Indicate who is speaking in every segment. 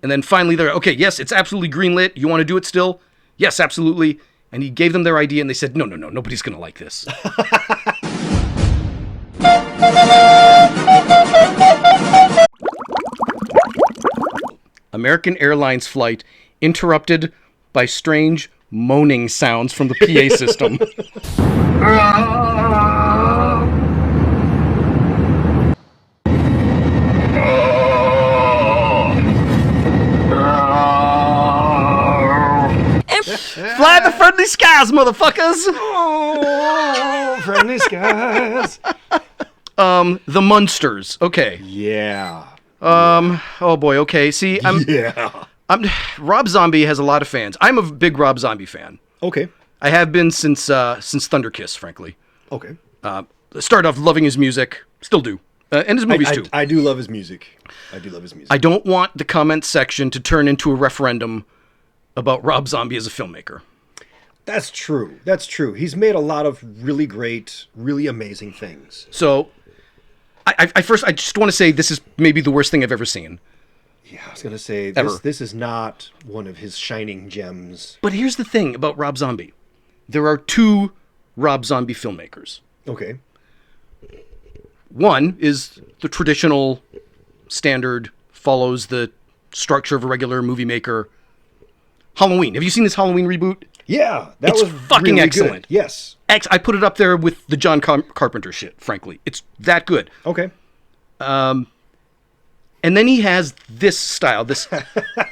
Speaker 1: And then finally they're, okay, yes, it's absolutely greenlit. You want to do it still? Yes, absolutely. And he gave them their idea, and they said, no, nobody's going to like this. American Airlines flight interrupted by strange moaning sounds from the PA system. Fly the friendly skies, motherfuckers!
Speaker 2: Oh, friendly skies.
Speaker 1: The Munsters. Okay.
Speaker 2: Yeah.
Speaker 1: Oh boy. Okay. See,
Speaker 2: Yeah.
Speaker 1: Rob Zombie has a lot of fans. I'm a big Rob Zombie fan.
Speaker 2: Okay.
Speaker 1: I have been since Thunder Kiss, frankly.
Speaker 2: Okay.
Speaker 1: Started off loving his music, still do, and his movies too.
Speaker 2: I do love his music.
Speaker 1: I don't want the comment section to turn into a referendum about Rob Zombie as a filmmaker.
Speaker 2: That's true. He's made a lot of really great, really amazing things.
Speaker 1: So, I just want to say this is maybe the worst thing I've ever seen.
Speaker 2: Yeah, I was going to say,
Speaker 1: Ever.
Speaker 2: this is not one of his shining gems.
Speaker 1: But here's the thing about Rob Zombie. There are two Rob Zombie filmmakers.
Speaker 2: Okay.
Speaker 1: One is the traditional, standard, follows the structure of a regular movie maker. Halloween. Have you seen this Halloween reboot?
Speaker 2: Yeah,
Speaker 1: It's
Speaker 2: was
Speaker 1: fucking
Speaker 2: really
Speaker 1: excellent.
Speaker 2: Good. Yes.
Speaker 1: I put it up there with the John Carpenter shit, frankly. It's that good.
Speaker 2: Okay.
Speaker 1: And then he has this style, this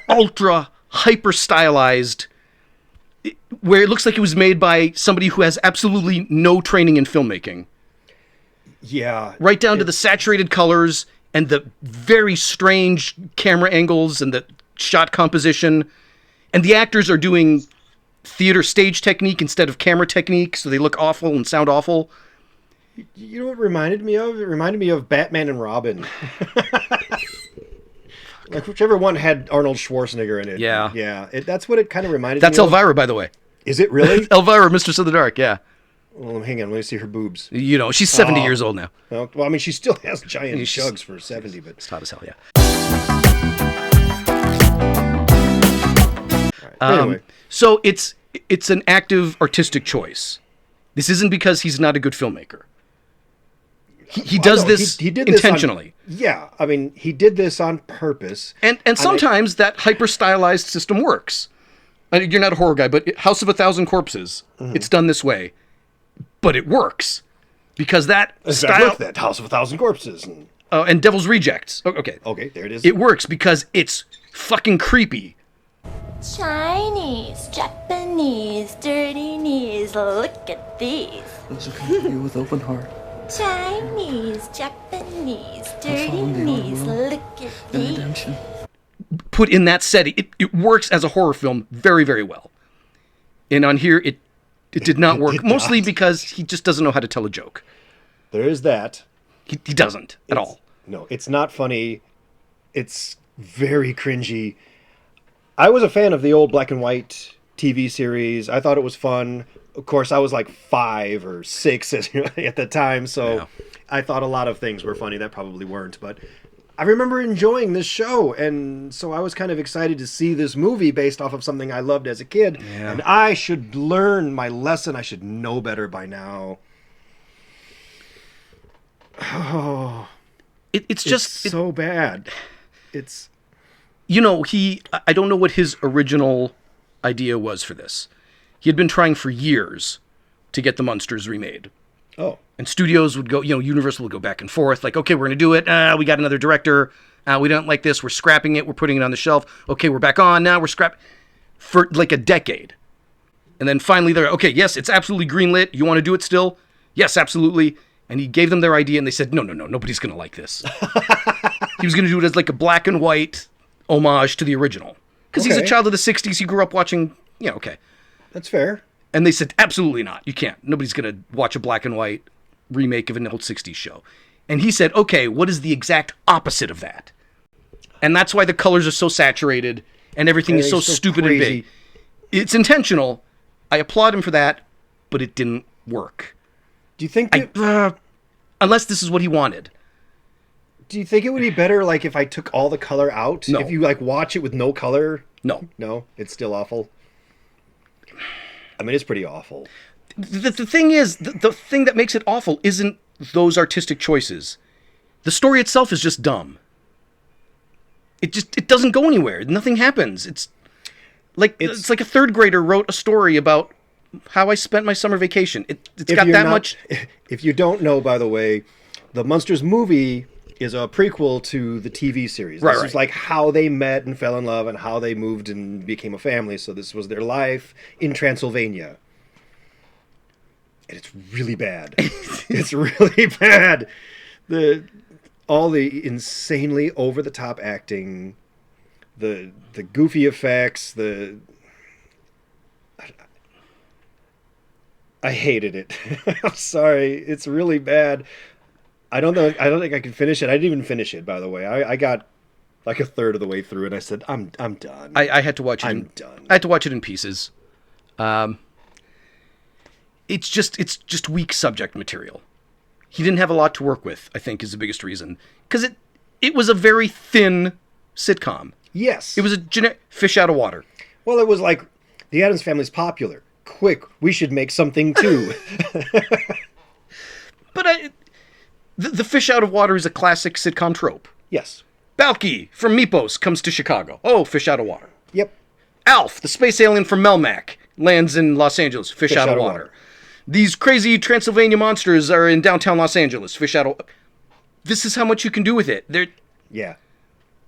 Speaker 1: ultra hyper stylized, where it looks like it was made by somebody who has absolutely no training in filmmaking.
Speaker 2: Yeah.
Speaker 1: Right down to the saturated colors and the very strange camera angles and the shot composition. And the actors are doing theater stage technique instead of camera technique, so they look awful and sound awful.
Speaker 2: You know what it reminded me of? It reminded me of Batman and Robin. Like whichever one had Arnold Schwarzenegger in it.
Speaker 1: Yeah.
Speaker 2: Yeah. That's what it kind of reminded
Speaker 1: That's
Speaker 2: me of.
Speaker 1: Elvira, by the way.
Speaker 2: Is it really?
Speaker 1: Elvira, Mistress of the Dark, yeah.
Speaker 2: Well, hang on. Let me see her boobs.
Speaker 1: You know, she's 70 years old now.
Speaker 2: Well, I mean, she still has giant jugs for 70, but...
Speaker 1: It's hot as hell, yeah.
Speaker 2: Anyway.
Speaker 1: So it's an active artistic choice. This isn't because he's not a good filmmaker. He does
Speaker 2: no,
Speaker 1: this
Speaker 2: he did this
Speaker 1: intentionally.
Speaker 2: Yeah, I mean, he did this on purpose.
Speaker 1: And sometimes that hyper stylized system works. You're not a horror guy, but House of a Thousand Corpses, it's done this way. But it works. Because that style...
Speaker 2: that House of a Thousand Corpses.
Speaker 1: And Devil's Rejects. Okay.
Speaker 2: Okay, there it is.
Speaker 1: It works because it's fucking creepy.
Speaker 3: Chinese, Japanese, dirty knees, look at these.
Speaker 4: Those are you with open heart.
Speaker 3: Chinese, Japanese, dirty
Speaker 4: following the
Speaker 3: knees,
Speaker 4: will
Speaker 3: look at
Speaker 4: And
Speaker 3: these.
Speaker 4: redemption.
Speaker 1: Put in that setting, it works as a horror film very, very well. And on here, it did not work, mostly because he just doesn't know how to tell a joke.
Speaker 2: There is that.
Speaker 1: He doesn't at all.
Speaker 2: No, it's not funny. It's very cringy. I was a fan of the old black and white TV series. I thought it was fun. Of course, I was like 5 or 6 at the time, so
Speaker 1: Yeah.
Speaker 2: I thought a lot of things were funny that probably weren't. But I remember enjoying this show, and so I was kind of excited to see this movie based off of something I loved as a kid.
Speaker 1: Yeah.
Speaker 2: And I should learn my lesson. I should know better by now. Oh,
Speaker 1: It's just...
Speaker 2: so bad. It's...
Speaker 1: You know, I don't know what his original idea was for this. He had been trying for years to get the Munsters remade.
Speaker 2: Oh.
Speaker 1: And studios would go, Universal would go back and forth, like, okay, we're going to do it. We got another director. We don't like this. We're scrapping it. We're putting it on the shelf. Okay, we're back on. Now we're for like a decade. And then finally they're, okay, yes, it's absolutely greenlit. You want to do it still? Yes, absolutely. And he gave them their idea, and they said, no, nobody's going to like this. He was going to do it as like a black and white homage to the original. Because he's a
Speaker 2: Okay.
Speaker 1: child of the 60s. He grew up watching, okay.
Speaker 2: That's fair.
Speaker 1: And they said, absolutely not. You can't. Nobody's going to watch a black and white remake of an old 60s show. And he said, okay, what is the exact opposite of that? And that's why the colors are so saturated and everything is so stupid and
Speaker 2: crazy.
Speaker 1: big. It's intentional. I applaud him for that, but it didn't work.
Speaker 2: Do you think that...
Speaker 1: Unless this is what he wanted.
Speaker 2: Do you think it would be better like if I took all the color out?
Speaker 1: No.
Speaker 2: If you like watch it with no color?
Speaker 1: No.
Speaker 2: No, it's still awful. I mean, it's pretty awful.
Speaker 1: The thing is, the thing that makes it awful isn't those artistic choices. The story itself is just dumb. It doesn't go anywhere. Nothing happens. It's like a third grader wrote a story about how I spent my summer vacation. It's got that much.
Speaker 2: If you don't know, by the way, the Munsters movie is a prequel to the TV series. This is like how they met and fell in love and how they moved and became a family. So this was their life in Transylvania. And it's really bad. It's really bad. All the insanely over the top acting, the goofy effects, I hated it. I'm sorry. It's really bad. I don't think I can finish it. I didn't even finish it, by the way. I got like a third of the way through and I said, I'm done.
Speaker 1: I had to watch it.
Speaker 2: I'm done.
Speaker 1: I had to watch it in pieces. It's just weak subject material. He didn't have a lot to work with, I think, is the biggest reason. Because it was a very thin sitcom.
Speaker 2: Yes.
Speaker 1: It was a generic fish out of water.
Speaker 2: Well, it was like, the Addams Family's popular. Quick, we should make something too.
Speaker 1: But the fish out of water is a classic sitcom trope.
Speaker 2: Yes.
Speaker 1: Balky from Mypos comes to Chicago. Oh, fish out of water.
Speaker 2: Yep.
Speaker 1: Alf, the space alien from Melmac, lands in Los Angeles. Fish out of water. These crazy Transylvania monsters are in downtown Los Angeles. Fish out of... This is how much you can do with it.
Speaker 2: Yeah.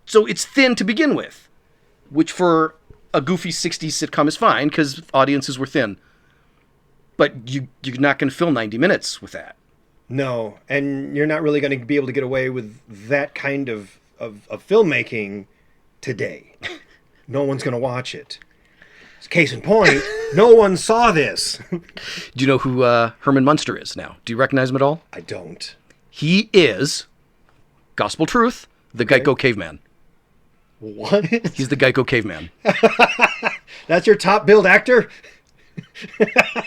Speaker 1: So it's thin to begin with, which for a goofy 60s sitcom is fine because audiences were thin. But you're not going to fill 90 minutes with that.
Speaker 2: No, and you're not really going to be able to get away with that kind of filmmaking today. No one's going to watch it. Case in point, no one saw this.
Speaker 1: Do you know who Herman Munster is now? Do you recognize him at all?
Speaker 2: I don't.
Speaker 1: He is, gospel truth, the Geico caveman.
Speaker 2: What?
Speaker 1: He's the Geico caveman.
Speaker 2: That's your top billed actor?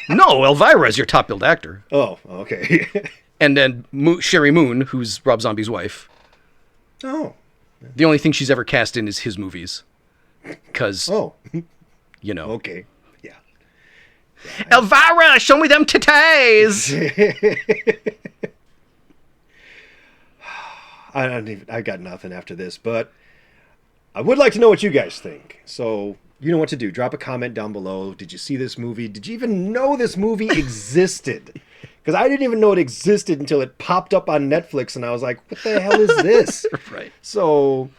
Speaker 1: No, Elvira is your top billed actor.
Speaker 2: Oh, okay.
Speaker 1: And then Sherry Moon, who's Rob Zombie's wife.
Speaker 2: Oh.
Speaker 1: The only thing she's ever cast in is his movies. Because, you know.
Speaker 2: Okay. Yeah.
Speaker 1: Elvira, show me them titties!
Speaker 2: I got nothing after this, but I would like to know what you guys think. So, you know what to do. Drop a comment down below. Did you see this movie? Did you even know this movie existed? Because I didn't even know it existed until it popped up on Netflix, and I was like, what the hell is this?
Speaker 1: Right.
Speaker 2: So,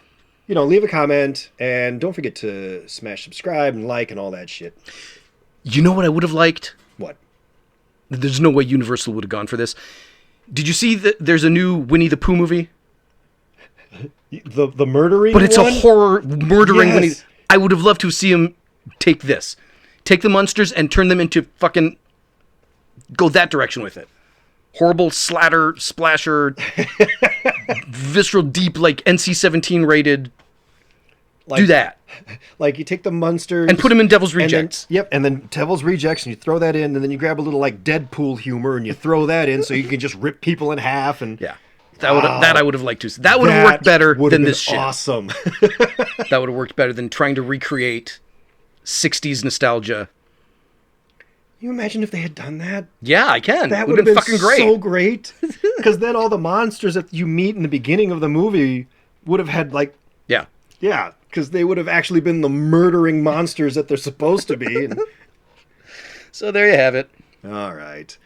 Speaker 2: leave a comment, and don't forget to smash subscribe and like and all that shit.
Speaker 1: You know what I would have liked?
Speaker 2: What?
Speaker 1: There's no way Universal would have gone for this. Did you see that there's a new Winnie the Pooh movie?
Speaker 2: The murdering
Speaker 1: But it's
Speaker 2: one?
Speaker 1: a horror murdering
Speaker 2: Yes.
Speaker 1: Winnie. I would have loved to see him take this. Take the Munsters and turn them into fucking... Go that direction with it. Horrible slatter, splasher, visceral, deep, like NC-17 rated. Do that.
Speaker 2: Like you take the Munsters...
Speaker 1: And put them in Devil's
Speaker 2: and then-
Speaker 1: Rejects.
Speaker 2: and then Devil's Rejects, and you throw that in, and then you grab a little like Deadpool humor, and you throw that in so you can just rip people in half. And
Speaker 1: Yeah. That I would have liked to see. That would have worked better than this shit.
Speaker 2: Awesome.
Speaker 1: That would have worked better than trying to recreate 60s nostalgia.
Speaker 2: You imagine if they had done that?
Speaker 1: Yeah, I can.
Speaker 2: That
Speaker 1: would
Speaker 2: would have been
Speaker 1: fucking great.
Speaker 2: so great. Because then all the monsters that you meet in the beginning of the movie would have had like...
Speaker 1: Yeah.
Speaker 2: Yeah, because they would have actually been the murdering monsters that they're supposed to be. And...
Speaker 1: So there you have it.
Speaker 2: All right.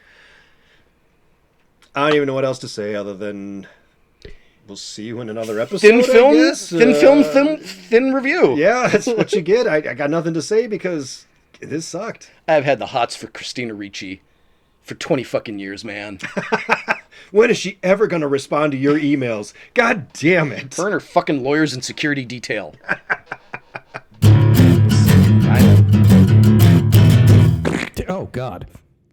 Speaker 2: I don't even know what else to say other than we'll see you in another episode.
Speaker 1: Thin review.
Speaker 2: Yeah, that's what you get. I got nothing to say because this sucked.
Speaker 1: I've had the hots for Christina Ricci for 20 fucking years, man.
Speaker 2: When is she ever going to respond to your emails? God damn it.
Speaker 1: Her and her fucking lawyers and security detail.
Speaker 4: Oh, God.